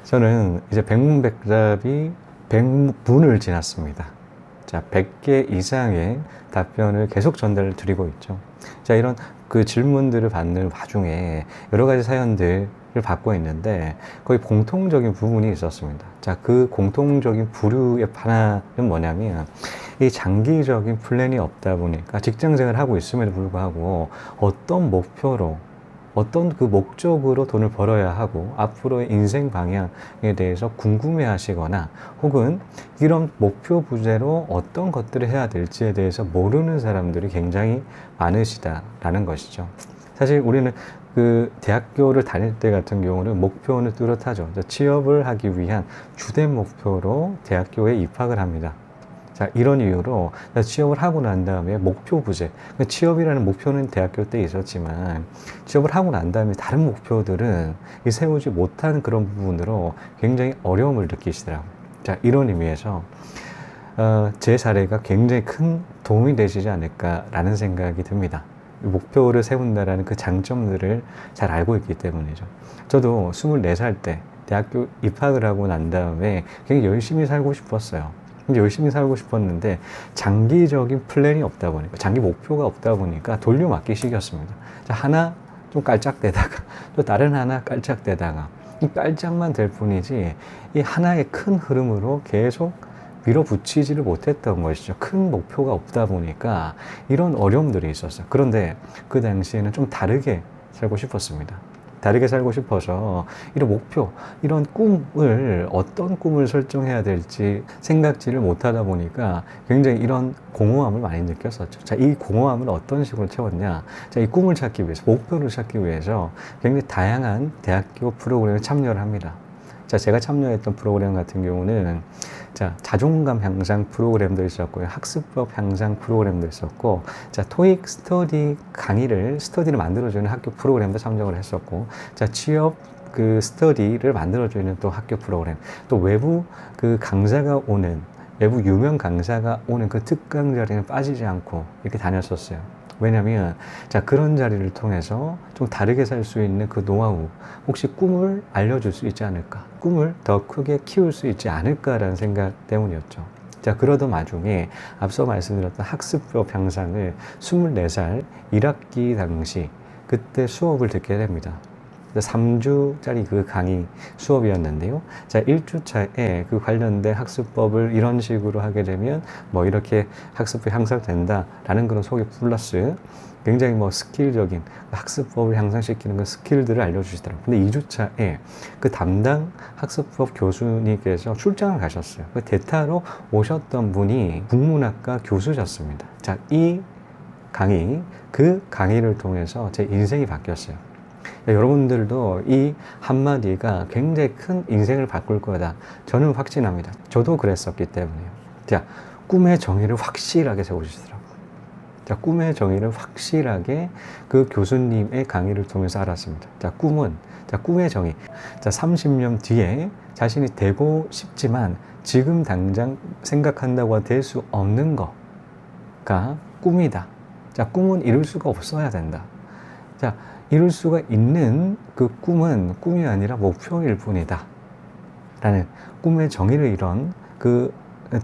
저는 이제 백문백답이 100분을 지났습니다. 자, 100개 이상의 답변을 계속 전달을 드리고 있죠. 자, 이런 그 질문들을 받는 와중에 여러 가지 사연들을 받고 있는데 거의 공통적인 부분이 있었습니다. 자, 그 공통적인 부류의 하나는 뭐냐면 이 장기적인 플랜이 없다 보니까 직장생활을 하고 있음에도 불구하고 어떤 목표로 어떤 그 목적으로 돈을 벌어야 하고 앞으로의 인생 방향에 대해서 궁금해 하시거나 혹은 이런 목표 부재로 어떤 것들을 해야 될지에 대해서 모르는 사람들이 굉장히 많으시다라는 것이죠. 사실 우리는 그 대학교를 다닐 때 같은 경우는 목표는 뚜렷하죠. 취업을 하기 위한 주된 목표로 대학교에 입학을 합니다. 자, 이런 이유로 취업을 하고 난 다음에 목표 부재. 취업이라는 목표는 대학교 때 있었지만 취업을 하고 난 다음에 다른 목표들은 세우지 못한 그런 부분으로 굉장히 어려움을 느끼시더라고요. 자, 이런 의미에서 제 사례가 굉장히 큰 도움이 되시지 않을까라는 생각이 듭니다. 목표를 세운다라는 그 장점들을 잘 알고 있기 때문이죠. 저도 24살 때 대학교 입학을 하고 난 다음에 굉장히 열심히 살고 싶었어요. 열심히 살고 싶었는데 장기적인 플랜이 없다 보니까 장기 목표가 없다 보니까 돌려막기식이었습니다. 하나 좀 깔짝대다가 또 다른 하나 깔짝대다가 이 깔짝만 될 뿐이지 이 하나의 큰 흐름으로 계속 밀어붙이지를 못했던 것이죠. 큰 목표가 없다 보니까 이런 어려움들이 있었어요. 그런데 그 당시에는 좀 다르게 살고 싶었습니다. 다르게 살고 싶어서 이런 목표, 이런 꿈을 어떤 꿈을 설정해야 될지 생각지를 못하다 보니까 굉장히 이런 공허함을 많이 느꼈었죠. 자, 이 공허함을 어떤 식으로 채웠냐? 자, 이 꿈을 찾기 위해서, 목표를 찾기 위해서 굉장히 다양한 대학교 프로그램에 참여를 합니다. 자, 제가 참여했던 프로그램 같은 경우는 자, 자존감 향상 프로그램도 있었고요. 학습법 향상 프로그램도 있었고, 자, 토익 스터디를 만들어주는 학교 프로그램도 참여를 했었고, 자, 취업 그 스터디를 만들어주는 또 학교 프로그램, 또 외부 그 강사가 오는, 외부 유명 강사가 오는 그 특강 자리는 빠지지 않고 이렇게 다녔었어요. 왜냐면, 자, 그런 자리를 통해서 좀 다르게 살 수 있는 그 노하우, 혹시 꿈을 알려줄 수 있지 않을까? 꿈을 더 크게 키울 수 있지 않을까라는 생각 때문이었죠. 자, 그러던 와중에 앞서 말씀드렸던 학습법 향상을 24살 1학기 당시 그때 수업을 듣게 됩니다. 3주짜리 그 강의 수업이었는데요. 자, 1주차에 그 관련된 학습법을 이런 식으로 하게 되면 뭐 이렇게 학습법이 향상된다라는 그런 소개 플러스 굉장히 뭐 스킬적인 학습법을 향상시키는 그 스킬들을 알려주시더라고요. 근데 2주차에 그 담당 학습법 교수님께서 출장을 가셨어요. 그 대타로 오셨던 분이 국문학과 교수셨습니다. 자, 이 강의, 그 강의를 통해서 제 인생이 바뀌었어요. 여러분들도 이 한마디가 굉장히 큰 인생을 바꿀 거다. 저는 확신합니다. 저도 그랬었기 때문에요. 자, 꿈의 정의를 확실하게 세우시더라고요. 자, 꿈의 정의를 확실하게 그 교수님의 강의를 통해서 알았습니다. 자, 꿈의 정의. 자, 30년 뒤에 자신이 되고 싶지만 지금 당장 생각한다고 될 수 없는 거가 꿈이다. 자, 꿈은 이룰 수가 없어야 된다. 자, 이룰 수가 있는 그 꿈은 꿈이 아니라 목표일 뿐이다. 라는 꿈의 정의를 이런 그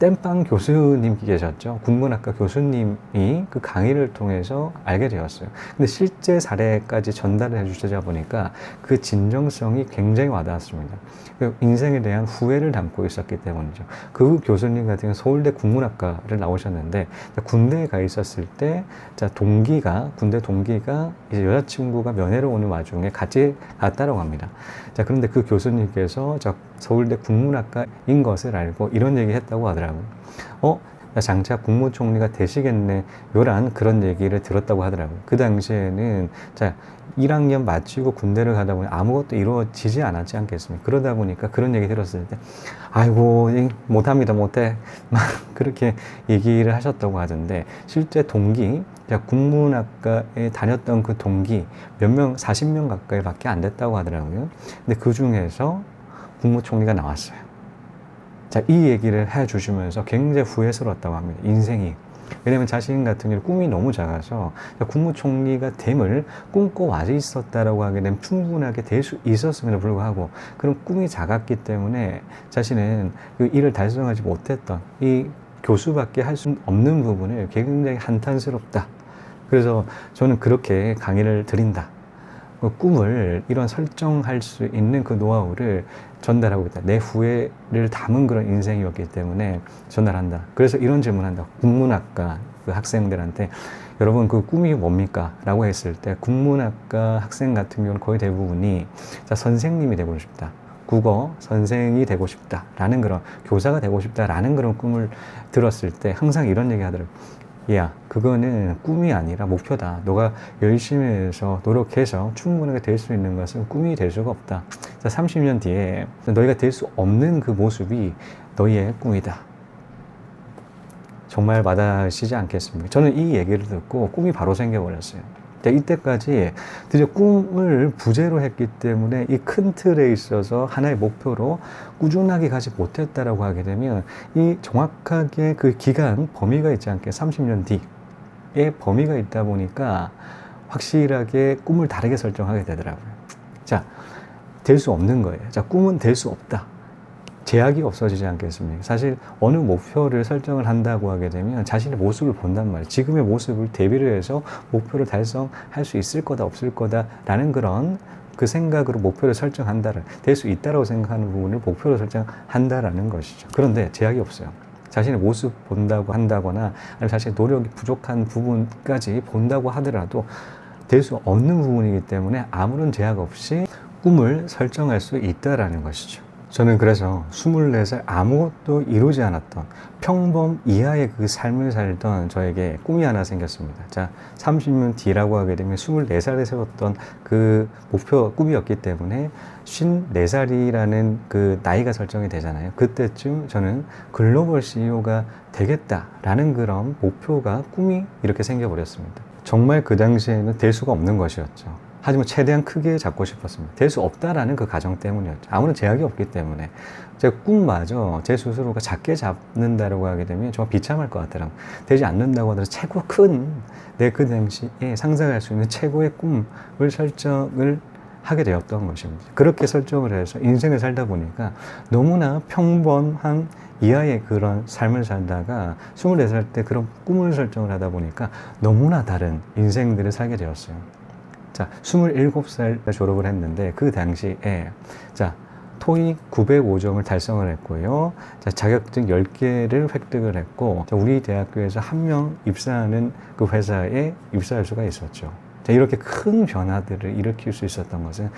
땜빵 교수님 계셨죠. 국문학과 교수님이 그 강의를 통해서 알게 되었어요. 근데 실제 사례까지 전달을 해주시다 보니까 그 진정성이 굉장히 와닿았습니다. 인생에 대한 후회를 담고 있었기 때문이죠. 그 교수님 같은 경우는 서울대 국문학과를 나오셨는데 군대에 가 있었을 때 군대 동기가 이제 여자친구가 면회로 오는 와중에 같이 갔다라고 합니다. 자, 그런데 그 교수님께서 서울대 국문학과인 것을 알고 이런 얘기 했다고 하더라고요. 장차 국무총리가 되시겠네. 요란 그런 얘기를 들었다고 하더라고요. 그 당시에는 1학년 마치고 군대를 가다 보니 아무것도 이루어지지 않았지 않겠습니까? 그러다 보니까 그런 얘기 들었을 때 아이고 못합니다 못해 막 그렇게 얘기를 하셨다고 하던데 실제 동기 국문학과에 다녔던 그 동기 몇 명 40명 가까이 밖에 안 됐다고 하더라고요. 근데 그 중에서 국무총리가 나왔어요. 자, 이 얘기를 해주시면서 굉장히 후회스러웠다고 합니다. 인생이 왜냐하면 자신 같은 경우 꿈이 너무 작아서 국무총리가 됨을 꿈꿔와 있었다라고 하게 되면 충분하게 될 수 있었음에도 불구하고 그런 꿈이 작았기 때문에 자신은 그 일을 달성하지 못했던 이 교수밖에 할 수 없는 부분을 굉장히 한탄스럽다. 그래서 저는 그렇게 강의를 드린다. 그 꿈을 이런 설정할 수 있는 그 노하우를 전달하고 있다. 내 후회를 담은 그런 인생이었기 때문에 전달한다. 그래서 이런 질문한다. 국문학과 그 학생들한테 여러분 그 꿈이 뭡니까? 라고 했을 때 국문학과 학생 같은 경우는 거의 대부분이 자, 선생님이 되고 싶다. 국어 선생이 되고 싶다. 라는 그런 교사가 되고 싶다. 라는 그런 꿈을 들었을 때 항상 이런 얘기 하더라고요. 야, 그거는 꿈이 아니라 목표다. 너가 열심히 해서 노력해서 충분하게 될 수 있는 것은 꿈이 될 수가 없다. 자, 30년 뒤에 너희가 될 수 없는 그 모습이 너희의 꿈이다. 정말 와닿으시지 않겠습니까? 저는 이 얘기를 듣고 꿈이 바로 생겨버렸어요. 이때까지 드디어 꿈을 부재로 했기 때문에 이 큰 틀에 있어서 하나의 목표로 꾸준하게 가지 못했다라고 하게 되면 이 정확하게 그 기간 범위가 있지 않게 30년 뒤의 범위가 있다 보니까 확실하게 꿈을 다르게 설정하게 되더라고요. 자, 될 수 없는 거예요. 자, 꿈은 될 수 없다. 제약이 없어지지 않겠습니까? 사실 어느 목표를 설정을 한다고 하게 되면 자신의 모습을 본단 말이에요. 지금의 모습을 대비를 해서 목표를 달성할 수 있을 거다 없을 거다라는 그런 그 생각으로 목표를 설정한다를 될 수 있다라고 생각하는 부분을 목표로 설정한다라는 것이죠. 그런데 제약이 없어요. 자신의 모습 본다고 한다거나 아니면 자신의 노력이 부족한 부분까지 본다고 하더라도 될 수 없는 부분이기 때문에 아무런 제약 없이 꿈을 설정할 수 있다라는 것이죠. 저는 그래서 24살 아무것도 이루지 않았던 평범 이하의 그 삶을 살던 저에게 꿈이 하나 생겼습니다. 자, 30년 뒤라고 하게 되면 24살에 세웠던 그 목표 꿈이었기 때문에 54살이라는 그 나이가 설정이 되잖아요. 그때쯤 저는 글로벌 CEO가 되겠다라는 그런 목표가 꿈이 이렇게 생겨버렸습니다. 정말 그 당시에는 될 수가 없는 것이었죠. 하지만 최대한 크게 잡고 싶었습니다. 될 수 없다라는 그 가정 때문이었죠. 아무런 제약이 없기 때문에. 제가 꿈마저 제 스스로가 작게 잡는다고 하게 되면 정말 비참할 것 같더라고요. 되지 않는다고 하더라도 최고 큰 내 그 당시에 상상할 수 있는 최고의 꿈을 설정을 하게 되었던 것입니다. 그렇게 설정을 해서 인생을 살다 보니까 너무나 평범한 이하의 그런 삶을 살다가 24살 때 그런 꿈을 설정을 하다 보니까 너무나 다른 인생들을 살게 되었어요. 자, 27살 졸업을 했는데 그 당시에 자, 토익 905점을 달성을 했고요. 자, 자격증 10개를 획득을 했고 자, 우리 대학교에서 한 명 입사하는 그 회사에 입사할 수가 있었죠. 자, 이렇게 큰 변화들을 일으킬 수 있었던 것은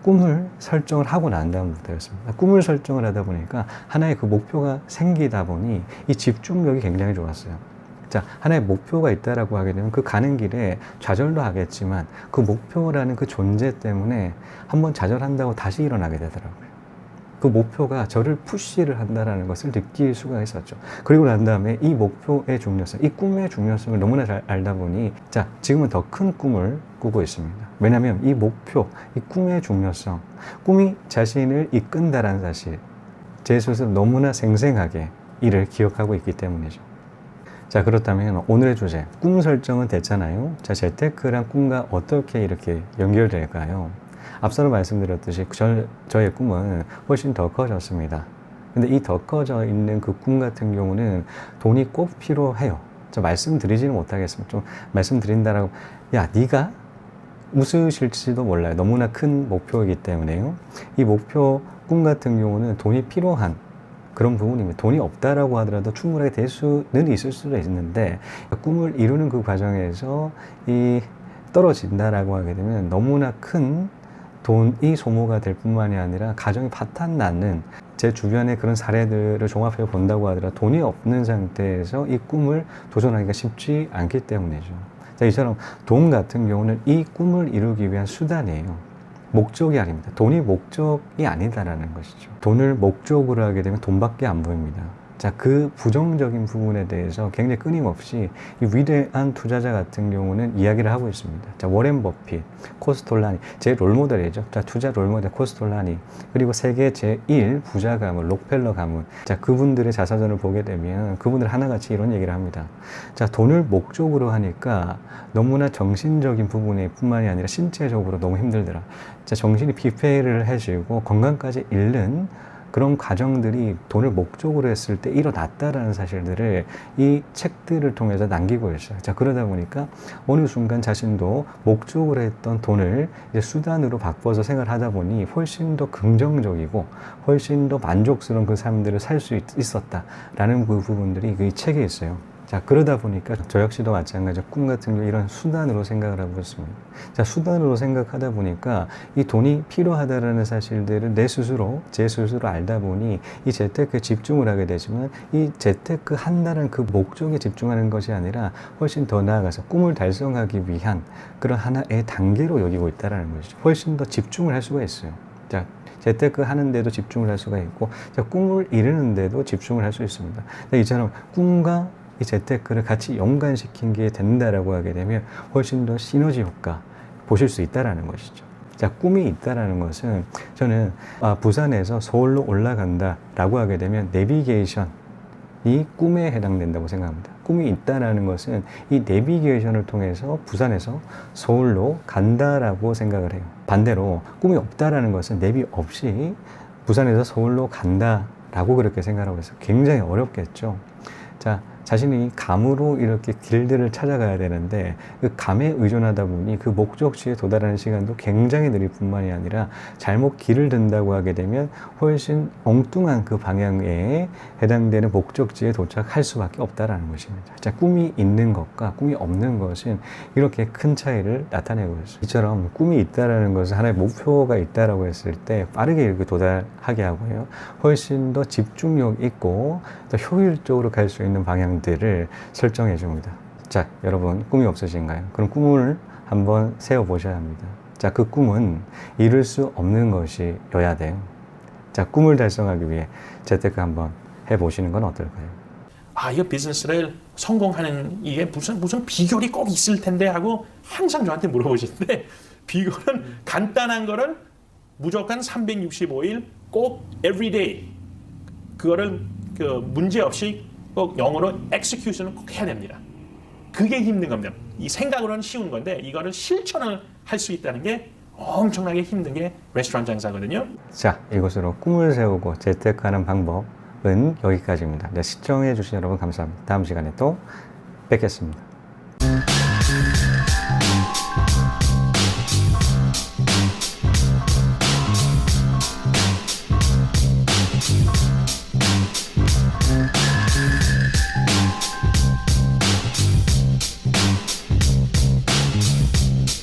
꿈을 설정을 하고 난 다음부터였습니다. 꿈을 설정을 하다 보니까 하나의 그 목표가 생기다 보니 이 집중력이 굉장히 좋았어요. 자, 하나의 목표가 있다라고 하게 되면 그 가는 길에 좌절도 하겠지만 그 목표라는 그 존재 때문에 한번 좌절한다고 다시 일어나게 되더라고요. 그 목표가 저를 푸시를 한다라는 것을 느낄 수가 있었죠. 그리고 난 다음에 이 목표의 중요성, 이 꿈의 중요성을 너무나 잘 알다 보니 자, 지금은 더 큰 꿈을 꾸고 있습니다. 왜냐하면 이 목표, 이 꿈의 중요성, 꿈이 자신을 이끈다라는 사실, 제 스스로 너무나 생생하게 이를 기억하고 있기 때문이죠. 자, 그렇다면 오늘의 주제, 꿈 설정은 됐잖아요. 자, 재테크랑 꿈과 어떻게 이렇게 연결될까요? 앞서도 말씀드렸듯이 저의 꿈은 훨씬 더 커졌습니다. 근데 이 더 커져 있는 그 꿈 같은 경우는 돈이 꼭 필요해요. 저 말씀드리지는 못하겠습니다. 좀 말씀드린다라고, 야, 네가 웃으실지도 몰라요. 너무나 큰 목표이기 때문에요. 이 목표 꿈 같은 경우는 돈이 필요한 그런 부분입니다. 돈이 없다라고 하더라도 충분하게 될 수는 있을 수도 있는데 꿈을 이루는 그 과정에서 이 떨어진다라고 하게 되면 너무나 큰 돈이 소모가 될 뿐만이 아니라 가정이 파탄 나는 제 주변의 그런 사례들을 종합해 본다고 하더라도 돈이 없는 상태에서 이 꿈을 도전하기가 쉽지 않기 때문이죠. 자, 이처럼 돈 같은 경우는 이 꿈을 이루기 위한 수단이에요. 목적이 아닙니다. 돈이 목적이 아니다라는 것이죠. 돈을 목적으로 하게 되면 돈밖에 안 보입니다. 자, 그 부정적인 부분에 대해서 굉장히 끊임없이 이 위대한 투자자 같은 경우는 이야기를 하고 있습니다. 자, 워렌 버핏, 코스톨라니, 제 롤모델이죠. 자, 투자 롤모델 코스톨라니, 그리고 세계 제1 부자 가문, 록펠러 가문. 자, 그분들의 자사전을 보게 되면 그분들 하나같이 이런 얘기를 합니다. 자, 돈을 목적으로 하니까 너무나 정신적인 부분이 뿐만이 아니라 신체적으로 너무 힘들더라. 자, 정신이 피폐를 해지고 건강까지 잃는 그런 과정들이 돈을 목적으로 했을 때 일어났다라는 사실들을 이 책들을 통해서 남기고 있어요. 자, 그러다 보니까 어느 순간 자신도 목적으로 했던 돈을 이제 수단으로 바꿔서 생활하다 보니 훨씬 더 긍정적이고 훨씬 더 만족스러운 그 삶들을 살 수 있었다라는 그 부분들이 그 책에 있어요. 자, 그러다 보니까 저 역시도 마찬가지로 꿈 같은 경우 이런 수단으로 생각을 하고 있습니다. 자, 수단으로 생각하다 보니까 이 돈이 필요하다라는 사실들을 제 스스로 알다 보니 이 재테크에 집중을 하게 되지만 이 재테크 한다는 그 목적에 집중하는 것이 아니라 훨씬 더 나아가서 꿈을 달성하기 위한 그런 하나의 단계로 여기고 있다는 것이죠. 훨씬 더 집중을 할 수가 있어요. 자, 재테크 하는데도 집중을 할 수가 있고, 자, 꿈을 이루는데도 집중을 할 수 있습니다. 자, 이처럼 꿈과 이 재테크를 같이 연관시킨 게 된다라고 하게 되면 훨씬 더 시너지 효과 보실 수 있다라는 것이죠. 자, 꿈이 있다라는 것은 저는 부산에서 서울로 올라간다라고 하게 되면 내비게이션이 꿈에 해당된다고 생각합니다. 꿈이 있다라는 것은 이 내비게이션을 통해서 부산에서 서울로 간다라고 생각을 해요. 반대로 꿈이 없다라는 것은 내비 없이 부산에서 서울로 간다라고 그렇게 생각하고 있어요. 굉장히 어렵겠죠. 자, 자신이 감으로 이렇게 길들을 찾아가야 되는데 그 감에 의존하다 보니 그 목적지에 도달하는 시간도 굉장히 느릴 뿐만이 아니라 잘못 길을 든다고 하게 되면 훨씬 엉뚱한 그 방향에 해당되는 목적지에 도착할 수밖에 없다라는 것입니다. 자, 꿈이 있는 것과 꿈이 없는 것은 이렇게 큰 차이를 나타내고 있어요. 이처럼 꿈이 있다라는 것은 하나의 목표가 있다라고 했을 때 빠르게 이렇게 도달하게 하고요. 훨씬 더 집중력 있고 더 효율적으로 갈 수 있는 방향들을 설정해 줍니다. 자, 여러분 꿈이 없으신가요? 그럼 꿈을 한번 세워 보셔야 합니다. 자, 그 꿈은 이룰 수 없는 것이어야 돼요. 자, 꿈을 달성하기 위해 재테크 한번 해보시는 건 어떨까요? 이 비즈니스를 성공하는 이게 무슨 비결이 꼭 있을 텐데 하고 항상 저한테 물어보시는데 비결은 간단한 거를 무조건 365일 꼭 everyday 그거를 문제 없이 꼭 영어로 execution을 꼭 해야 됩니다. 그게 힘든 겁니다. 이 생각으로는 쉬운 건데 이거를 실천을 할 수 있다는 게 엄청나게 힘든 게 레스토랑 장사거든요. 자, 이것으로 꿈을 세우고 재테크하는 방법은 여기까지입니다. 네, 시청해 주신 여러분 감사합니다. 다음 시간에 또 뵙겠습니다.